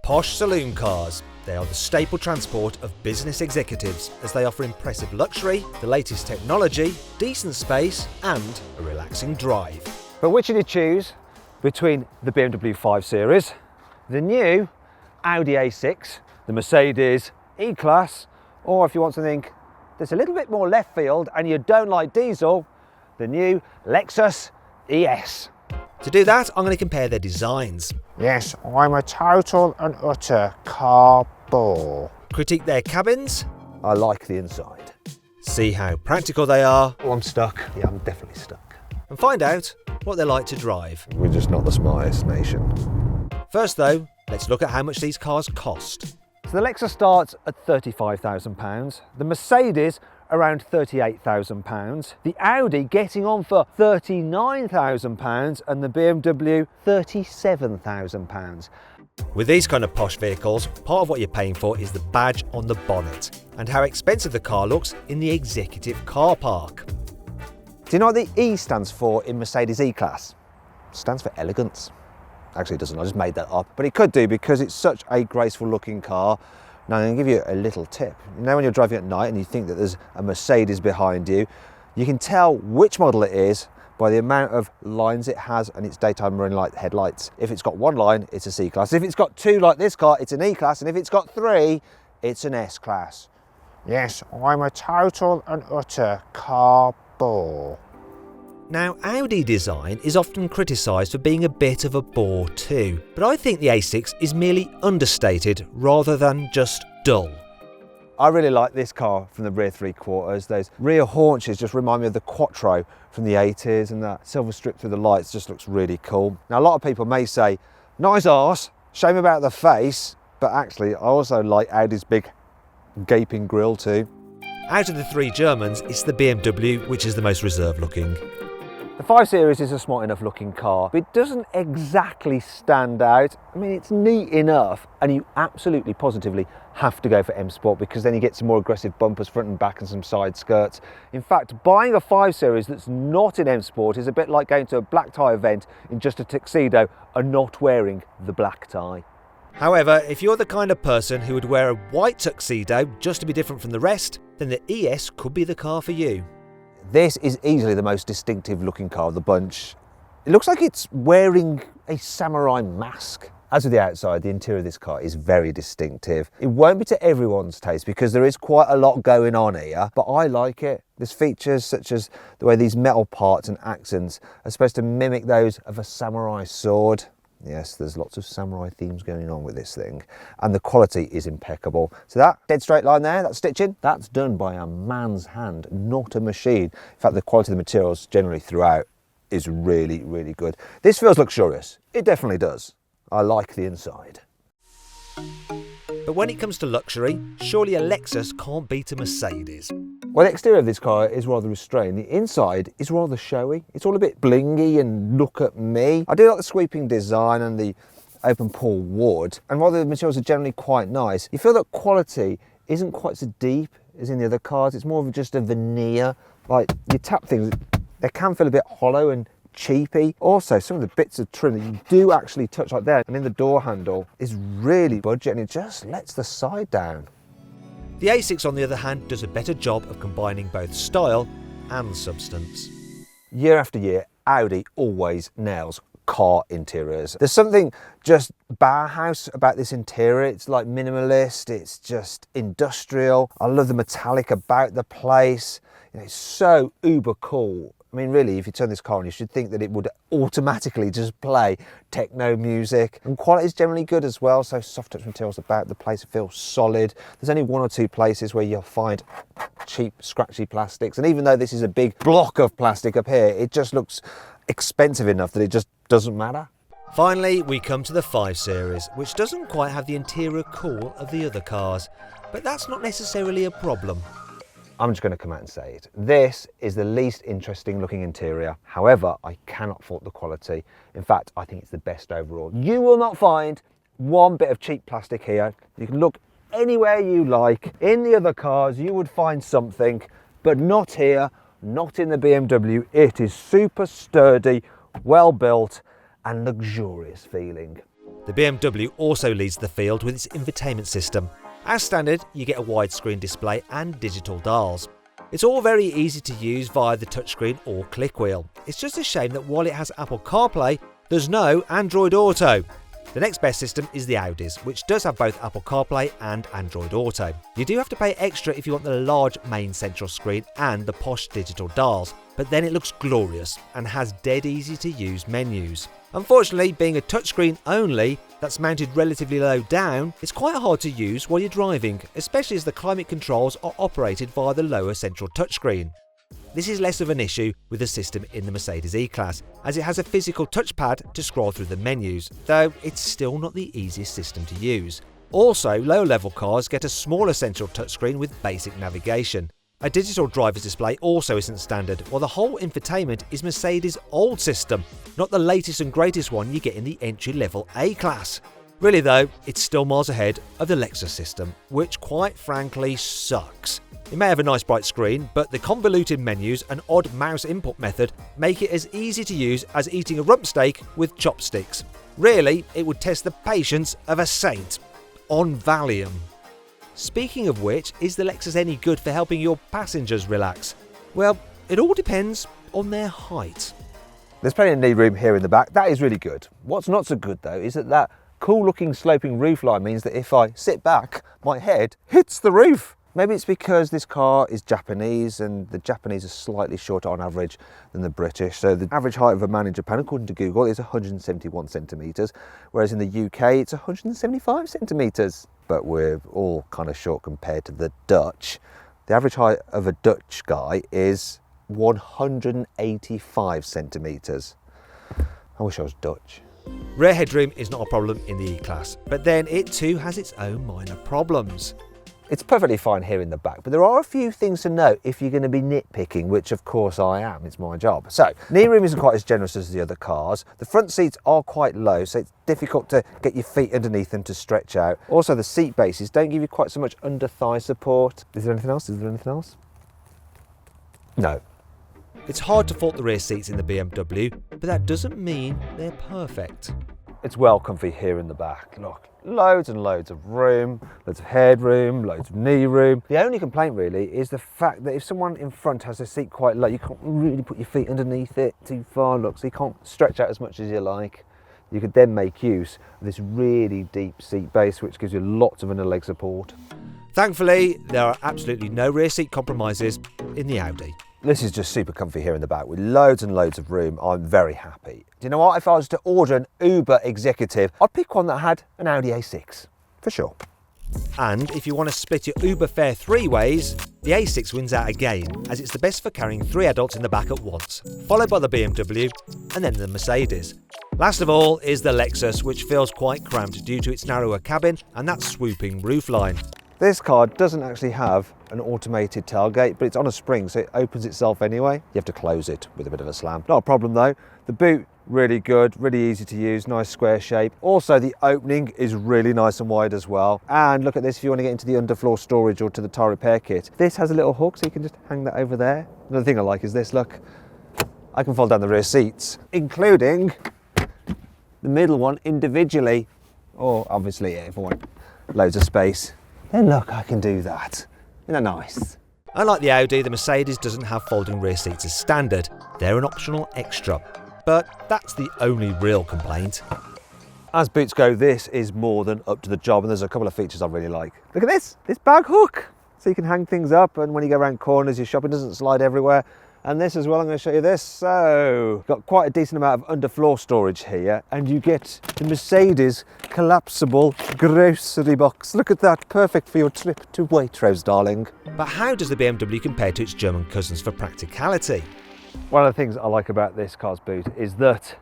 Posh saloon cars. They are the staple transport of business executives as they offer impressive luxury, the latest technology, decent space and a relaxing drive. But which did you choose between the BMW 5 Series, the new Audi A6, the Mercedes E Class, or if you want something that's a little bit more left field and you don't like diesel, the new Lexus ES? To do that, I'm going to compare their designs. Yes, I'm a total and utter car bore. Critique their cabins. I like the inside. See how practical they are. Oh, I'm stuck. Yeah, I'm definitely stuck. And find out what they're like to drive. We're just not the smartest nation. First though, let's look at how much these cars cost. So the Lexus starts at £35,000, the Mercedes around £38,000, the Audi getting on for £39,000 and the BMW £37,000. With these kind of posh vehicles, part of what you're paying for is the badge on the bonnet and how expensive the car looks in the executive car park. Do you know what the E stands for in Mercedes E-Class? It stands for elegance. Actually it doesn't, I just made that up, but it could do because it's such a graceful looking car. Now I'm going to give you a little tip. You know when you're driving at night and you think that there's a Mercedes behind you, you can tell which model it is by the amount of lines it has and its daytime running light headlights. If it's got one line, it's a C-Class. If it's got two like this car, it's an E-Class, and if it's got three, it's an S-Class. Yes, I'm a total and utter car bore. Now, Audi design is often criticised for being a bit of a bore too, but I think the A6 is merely understated rather than just dull. I really like this car from the rear three quarters. Those rear haunches just remind me of the Quattro from the 80s, and that silver strip through the lights just looks really cool. Now, a lot of people may say, nice arse, shame about the face, but actually I also like Audi's big gaping grille too. Out of the three Germans, it's the BMW which is the most reserved looking. The 5 Series is a smart enough looking car, but it doesn't exactly stand out. I mean, it's neat enough, and you absolutely positively have to go for M Sport because then you get some more aggressive bumpers front and back and some side skirts. In fact, buying a 5 Series that's not in M Sport is a bit like going to a black tie event in just a tuxedo and not wearing the black tie. However, if you're the kind of person who would wear a white tuxedo just to be different from the rest, then the ES could be the car for you. This is easily the most distinctive looking car of the bunch. It looks like it's wearing a samurai mask. As with the outside, the interior of this car is very distinctive. It won't be to everyone's taste because there is quite a lot going on here, but I like it. There's features such as the way these metal parts and accents are supposed to mimic those of a samurai sword. Yes, there's lots of samurai themes going on with this thing, and the quality is impeccable. So that dead straight line there, that stitching, that's done by a man's hand, not a machine. In fact, the quality of the materials generally throughout is really, really good. This feels luxurious. It definitely does. I like the inside. But when it comes to luxury, surely a Lexus can't beat a Mercedes. Well, the exterior of this car is rather restrained. The inside is rather showy. It's all a bit blingy and look at me. I do like the sweeping design and the open pore wood. And while the materials are generally quite nice, you feel that quality isn't quite so deep as in the other cars. It's more of just a veneer. Like, you tap things, they can feel a bit hollow and cheapy. Also, some of the bits of trim that you do actually touch like there and in the door handle is really budget, and it just lets the side down. The A6 on the other hand does a better job of combining both style and substance. Year after year, Audi always nails car interiors. There's something just Bauhaus about this interior. It's like minimalist, it's just industrial. I love the metallic about the place. You know, it's so uber cool. I mean, really, if you turn this car on, you should think that it would automatically just play techno music. And quality is generally good as well, so soft touch materials about the place feel solid. There's only one or two places where you'll find cheap, scratchy plastics. And even though this is a big block of plastic up here, it just looks expensive enough that it just doesn't matter. Finally, we come to the 5 Series, which doesn't quite have the interior cool of the other cars. But that's not necessarily a problem. I'm just going to come out and say it. This is the least interesting looking interior. However, I cannot fault the quality. In fact, I think it's the best overall. You will not find one bit of cheap plastic here. You can look anywhere you like. In the other cars, you would find something, but not here, not in the BMW. It is super sturdy, well built, and luxurious feeling. The BMW also leads the field with its infotainment system. As standard, you get a widescreen display and digital dials. It's all very easy to use via the touchscreen or click wheel. It's just a shame that while it has Apple CarPlay, there's no Android Auto. The next best system is the Audi's, which does have both Apple CarPlay and Android Auto. You do have to pay extra if you want the large main central screen and the posh digital dials, but then it looks glorious and has dead easy to use menus. Unfortunately, being a touchscreen only that's mounted relatively low down, it's quite hard to use while you're driving, especially as the climate controls are operated via the lower central touchscreen. This is less of an issue with the system in the Mercedes E-Class, as it has a physical touchpad to scroll through the menus, though it's still not the easiest system to use. Also, lower-level cars get a smaller central touchscreen with basic navigation. A digital driver's display also isn't standard, while the whole infotainment is Mercedes' old system, not the latest and greatest one you get in the entry-level A-Class. Really though, it's still miles ahead of the Lexus system, which quite frankly sucks. It may have a nice bright screen, but the convoluted menus and odd mouse input method make it as easy to use as eating a rump steak with chopsticks. Really, it would test the patience of a saint. On Valium. Speaking of which, is the Lexus any good for helping your passengers relax? Well, it all depends on their height. There's plenty of knee room here in the back. That is really good. What's not so good though is that cool looking sloping roofline means that if I sit back, my head hits the roof. Maybe it's because this car is Japanese and the Japanese are slightly shorter on average than the British. So the average height of a man in Japan, according to Google, is 171 centimetres, whereas in the UK it's 175 centimetres. But we're all kind of short compared to the Dutch. The average height of a Dutch guy is 185 centimetres. I wish I was Dutch. Rear headroom is not a problem in the E-Class, but then it too has its own minor problems. It's perfectly fine here in the back, but there are a few things to note if you're going to be nitpicking, which of course I am, it's my job. So, knee room isn't quite as generous as the other cars. The front seats are quite low, so it's difficult to get your feet underneath them to stretch out. Also, the seat bases don't give you quite so much under-thigh support. Is there anything else? Is there anything else? No. It's hard to fault the rear seats in the BMW, but that doesn't mean they're perfect. It's well comfy here in the back. Look, loads and loads of room, loads of headroom, loads of knee room. The only complaint really is the fact that if someone in front has a seat quite low, you can't really put your feet underneath it too far, look, so you can't stretch out as much as you like. You could then make use of this really deep seat base, which gives you lots of inner leg support. Thankfully, there are absolutely no rear seat compromises in the Audi. This is just super comfy here in the back with loads and loads of room. I'm very happy. Do you know what? If I was to order an Uber executive, I'd pick one that had an Audi A6, for sure. And if you want to split your Uber fare 3 ways, the A6 wins out again, as it's the best for carrying 3 adults in the back at once, followed by the BMW and then the Mercedes. Last of all is the Lexus, which feels quite cramped due to its narrower cabin and that swooping roofline. This car doesn't actually have an automated tailgate, but it's on a spring, so it opens itself anyway. You have to close it with a bit of a slam. Not a problem though. The boot, really good, really easy to use, nice square shape. Also, the opening is really nice and wide as well. And look at this if you want to get into the underfloor storage or to the tyre repair kit. This has a little hook, so you can just hang that over there. Another thing I like is this, look. I can fold down the rear seats, including the middle one individually. Or obviously, if I want loads of space. Then look, I can do that. Isn't that nice? Unlike the Audi, the Mercedes doesn't have folding rear seats as standard. They're an optional extra. But that's the only real complaint. As boots go, this is more than up to the job, and there's a couple of features I really like. Look at this bag hook. So you can hang things up, and when you go around corners, your shopping doesn't slide everywhere. And this as well, I'm going to show you this. So, got quite a decent amount of underfloor storage here, and you get the Mercedes collapsible grocery box. Look at that, perfect for your trip to Waitrose, darling. But how does the BMW compare to its German cousins for practicality? One of the things I like about this car's boot is that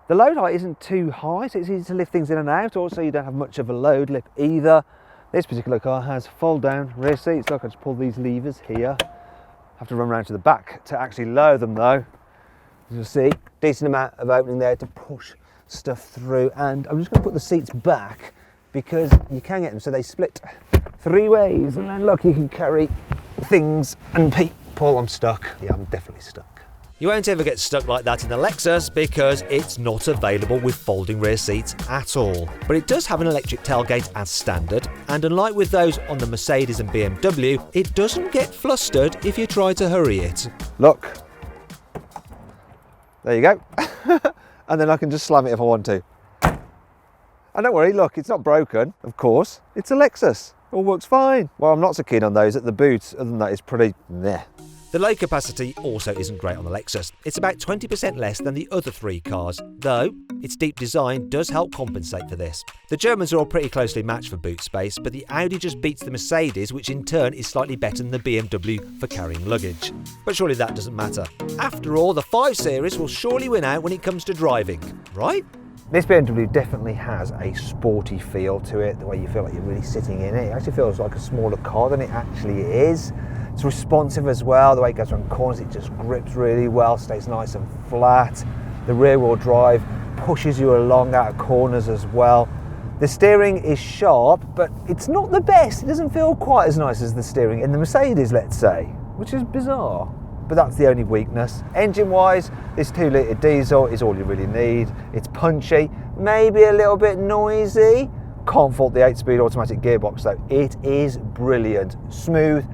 the load height isn't too high, so it's easy to lift things in and out. Also, you don't have much of a load lip either. This particular car has fold down rear seats. Look, I just pull these levers here. Have to run around to the back to actually lower them though. As you'll see, decent amount of opening there to push stuff through, and I'm just going to put the seats back because you can get them so they split 3 ways, and then look, you can carry things and people. I'm stuck. Yeah, I'm definitely stuck. You won't ever get stuck like that in the Lexus because it's not available with folding rear seats at all. But it does have an electric tailgate as standard, and unlike with those on the Mercedes and BMW, it doesn't get flustered if you try to hurry it. Look. There you go. And then I can just slam it if I want to. And don't worry, look, it's not broken, of course. It's a Lexus. It all works fine. Well, I'm not so keen on those at the boot. Other than that, it's pretty meh. The load capacity also isn't great on the Lexus. It's about 20% less than the other three cars, though its deep design does help compensate for this. The Germans are all pretty closely matched for boot space, but the Audi just beats the Mercedes, which in turn is slightly better than the BMW for carrying luggage. But surely that doesn't matter. After all, the 5 Series will surely win out when it comes to driving, right? This BMW definitely has a sporty feel to it, the way you feel like you're really sitting in it. It actually feels like a smaller car than it actually is. It's responsive as well, the way it goes around corners, it just grips really well, stays nice and flat. The rear wheel drive pushes you along out of corners as well. The steering is sharp, but it's not the best. It doesn't feel quite as nice as the steering in the Mercedes, let's say, which is bizarre. But that's the only weakness. Engine-wise, this 2-litre diesel is all you really need. It's punchy, maybe a little bit noisy. Can't fault the 8-speed automatic gearbox though. It is brilliant, smooth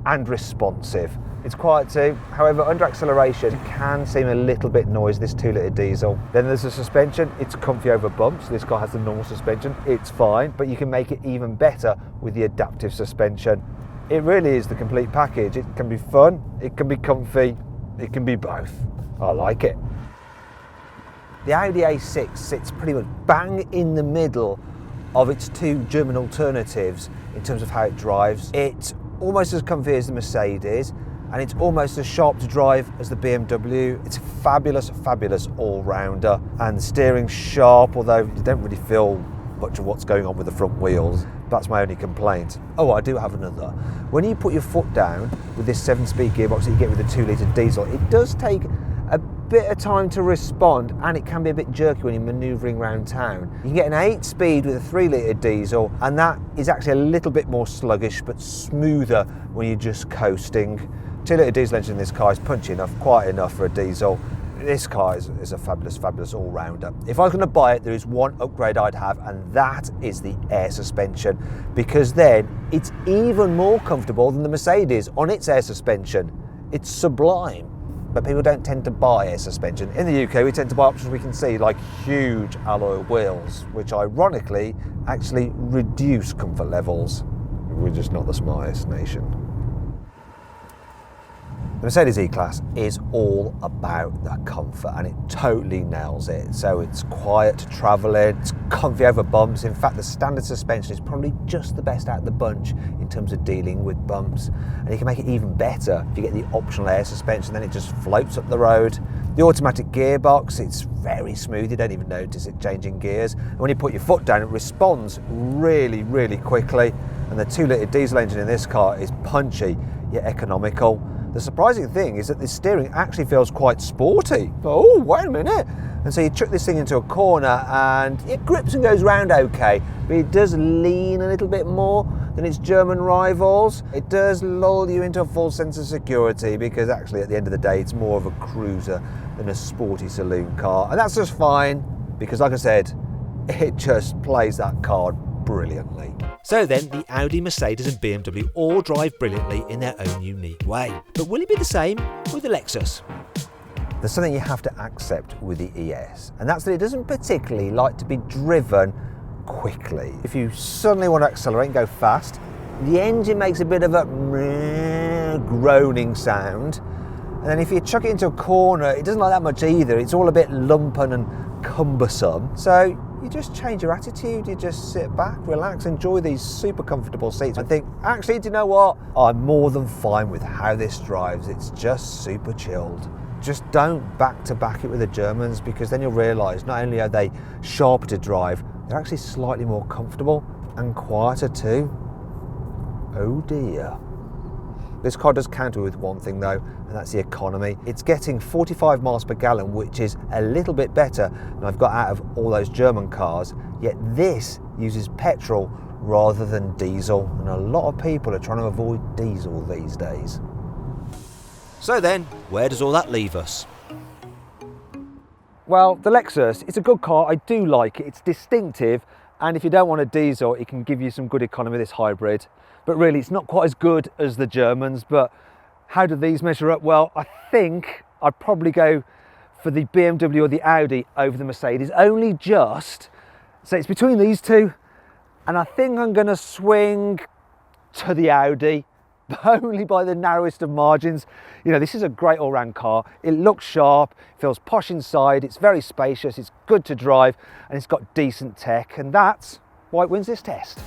and responsive. It's quiet too, however under acceleration it can seem a little bit noisy, this 2-litre diesel. Then there's the suspension, it's comfy over bumps. This car has the normal suspension, it's fine, but you can make it even better with the adaptive suspension. It really is the complete package. It can be fun, it can be comfy, it can be both. I like it. The Audi A6 sits pretty much bang in the middle of its 2 German alternatives in terms of how it drives. It's almost as comfy as the Mercedes, and it's almost as sharp to drive as the BMW. It's a fabulous, fabulous all-rounder, and the steering's sharp, although you don't really feel much of what's going on with the front wheels. That's my only complaint. Oh, I do have another. When you put your foot down with this 7-speed gearbox that you get with the 2-litre diesel, it does take a bit of time to respond, and it can be a bit jerky when you're manoeuvring around town. You can get an 8-speed with a 3-litre diesel, and that is actually a little bit more sluggish but smoother when you're just coasting. 2-litre diesel engine in this car is punchy enough, quiet enough for a diesel. This car is a fabulous, fabulous all-rounder. If I was going to buy it, there is one upgrade I'd have, and that is the air suspension, because then it's even more comfortable than the Mercedes on its air suspension. It's sublime. But people don't tend to buy air suspension. In the UK, we tend to buy options we can see, like huge alloy wheels, which ironically actually reduce comfort levels. We're just not the smartest nation. The Mercedes E-Class is all about the comfort, and it totally nails it. So it's quiet to travel in, it's comfy over bumps. In fact, the standard suspension is probably just the best out of the bunch in terms of dealing with bumps. And you can make it even better if you get the optional air suspension, then it just floats up the road. The automatic gearbox, it's very smooth, you don't even notice it changing gears. And when you put your foot down, it responds really, really quickly. And the 2-litre diesel engine in this car is punchy, yet economical. The surprising thing is that the steering actually feels quite sporty. Oh, wait a minute. And so you chuck this thing into a corner and it grips and goes round okay, but it does lean a little bit more than its German rivals. It does lull you into a false sense of security, because actually at the end of the day it's more of a cruiser than a sporty saloon car. And that's just fine, because like I said, it just plays that card brilliantly. So then, the Audi, Mercedes and BMW all drive brilliantly in their own unique way. But will it be the same with the Lexus? There's something you have to accept with the ES, and that's that it doesn't particularly like to be driven quickly. If you suddenly want to accelerate and go fast, the engine makes a bit of a groaning sound. And then if you chuck it into a corner, it doesn't like that much either. It's all a bit lumpen and cumbersome. So you just change your attitude, you just sit back, relax, enjoy these super comfortable seats and think, actually, do you know what? I'm more than fine with how this drives. It's just super chilled. Just don't back-to-back it with the Germans, because then you'll realise not only are they sharper to drive, they're actually slightly more comfortable and quieter too. Oh dear. This car does counter with one thing though, and that's the economy. It's getting 45 miles per gallon, which is a little bit better than I've got out of all those German cars, yet this uses petrol rather than diesel, and a lot of people are trying to avoid diesel these days. So then, where does all that leave us? Well, the Lexus, it's a good car. I do like it. It's distinctive. And if you don't want a diesel, it can give you some good economy, this hybrid. But really, it's not quite as good as the Germans. But how do these measure up? Well, I think I'd probably go for the BMW or the Audi over the Mercedes, only just. So it's between these two. And I think I'm going to swing to the Audi, but only by the narrowest of margins. You know, this is a great all-round car. It looks sharp, feels posh inside, it's very spacious, it's good to drive, and it's got decent tech, and that's why it wins this test.